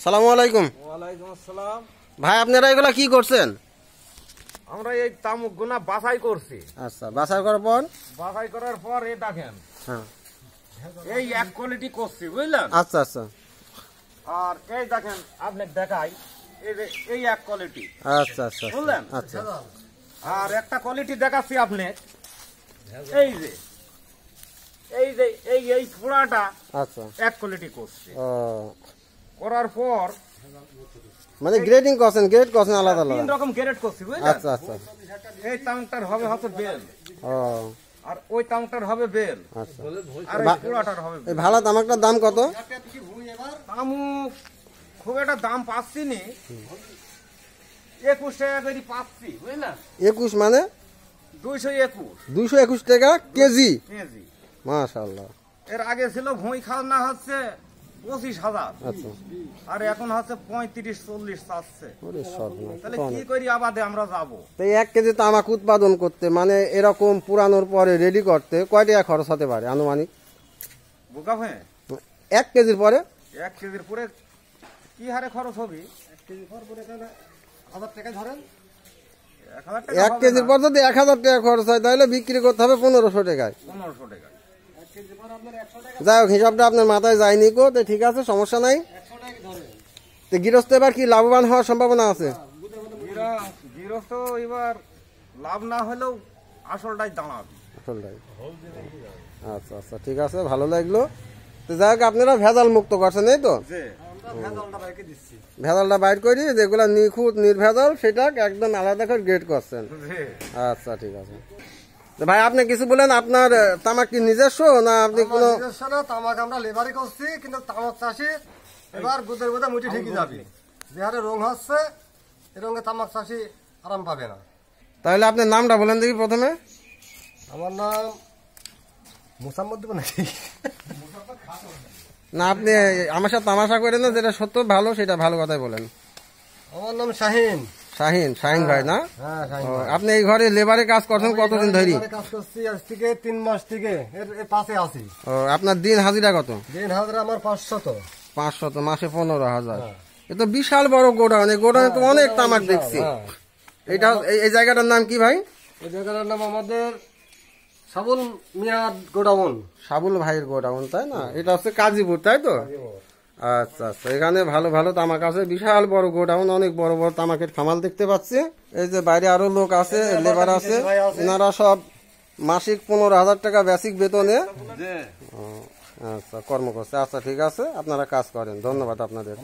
সালামু আলাইকুম। ওয়ালাইকুম আসসালাম। ভাই আপনারা এগুলা কি করছেন? আমরা এই তামুক গুনা বাছাই করছি। আচ্ছা, বাছাই করার পর এই দেখেন, হ্যাঁ, এই এক কোয়ালিটি করছি, বুঝলেন? আচ্ছা আচ্ছা আর এই দেখেন, আপনি দেখাই, এই যে এই এক কোয়ালিটি, আচ্ছা আচ্ছা বুঝলেন? আচ্ছা আর একটা কোয়ালিটি দেখাচ্ছি আপনি, এই যে এই যে এই পুরাটা আচ্ছা। এক কোয়ালিটি করছি। ও, করার পর মানে গ্রেডিং করছেন, গ্রেড করছেন আলাদা তিন আলাদা। রকম গ্রেড করছি, বুঝলেন? আচ্ছা আচ্ছা। এই তামুকটার হবে হচ্ছে বেল, ও আর ওই তামুকটার হবে বেল, আচ্ছা। আর এই পুরাটার হবে এই ভালো তামাকটার দাম কত? তামুক খুব একটা দাম পাচ্ছি নি, 21 টাকা করে পাচ্ছি, বুঝলেন? 21 মানে 221 221 টাকা কেজি। কেজি। মাশাআল্লাহ। এর আগে ছিল ভুঁই খাজনা হচ্ছে 25,000, আচ্ছা, আর এখন হচ্ছে 35-40 চাচ্ছে। ওরে সর্বনাশ। তাহলে কি করি আবাদে আমরা যাবো? তো 1 কেজি তামাক উৎপাদন করতে, মানে এরকম পুরানোর পরে রেডি করতে কয় টাকা খরচ হতে পারে আনুমানিক? বোকা হয়ে 1 কেজির পরে 1 কেজির পরে কি হারে খরচ হবে? 1 কেজির পর পরে 1000 টাকা ধরেন। 1 কেজির পর যদি 1000 টাকা খরচ হয়, তাহলে বিক্রি করতে হবে 1500 টাকায়। 1500 টাকা। যাই হোক, হিসাবটা আপনার মাথায় যায়নি কো, তো ঠিক আছে, সমস্যা নাই। তো গৃহস্থ এবার কি লাভবান হওয়ার সম্ভাবনা আছে? গৃহস্থ এবার লাভ না হলেও আসলটাই দাঁড়াবে। আসলটাই। আচ্ছা আচ্ছা, ঠিক আছে, ভালো লাগলো। তো যাই হোক, আপনারা ভেজাল মুক্ত করছেন, এই তো? ভেজালটা বাইর করি, যেগুলা নিখুঁত নির্ভেজাল সেটা একদম আলাদা করে গ্রেড করছেন। আচ্ছা, ঠিক আছে। তো ভাই আপনি কিছু বলেন, আপনার তামাক কি নিজস্ব না আপনি কোনো? নিজস্ব না, তামাক আমরা লেবারি করছি, কিন্তু তামাক চাষি এবার গুদের গুদে মুটি ঠিকই যাবে। যে হারে রং হচ্ছে, এ রঙে তামাক চাষি আরাম পাবে না। তাহলে আপনার নামটা বলেন দেখি প্রথমে। আমার নাম মুসাম্মদ দেব নাকি? না, আপনি আমার সাথে তামাশা করেন না, যেটা সত্য ভালো সেটা ভালো কথাই বলেন। আমার নাম শাহিন। শাহিন ভাই না? হ্যাঁ, শাহিন ও, ভাই। আপনি এই ঘরে লেবারে কাজ করছেন কতদিন ধরে? লেবারে কাজ করছি আজ থেকে 3 মাস থেকে, এর পাশে আছি। ও, আপনার দিন হাজিরা কত? দিন হাজার আমার 500। 500, মাসে 15,000। এ তো বিশাল বড় গোডাউন, এই গোডাউনে তো অনেক তামাক দেখছি। এটা এই জায়গাটার নাম কি ভাই? এই জায়গাটার নাম আমাদের সাবুল মিয়াদ গোডাউন। সাবুল ভাইয়ের গোডাউন, তাই না? এটা হচ্ছে কাজীপুর, তাই তো? আচ্ছা আচ্ছা, এখানে ভালো ভালো তামাক আছে, বিশাল বড় গোডাউন, অনেক বড় বড় তামাকের খামাল দেখতে পাচ্ছি। এই যে বাইরে আরো লোক আছে, লেবার আছে, এনারা সব মাসিক 15,000 টাকা বেসিক বেতনে আচ্ছা কর্ম করছে। আচ্ছা, ঠিক আছে, আপনারা কাজ করেন, ধন্যবাদ আপনাদের।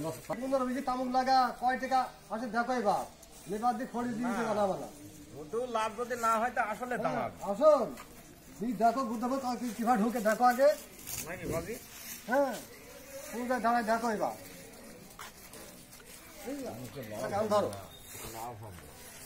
তামুক লাগা কয় টাকা আসে দেখো, এবার লেবার দিয়ে খড়ি দিয়ে বানাবানা লাভ যদি না হয় তা আসলে দাঁড়াবে। আসুন দেখো, কিভাবে ঢুকে দেখো আগে। হ্যাঁ, দাঁড়ায় দেখো এবার। ধরো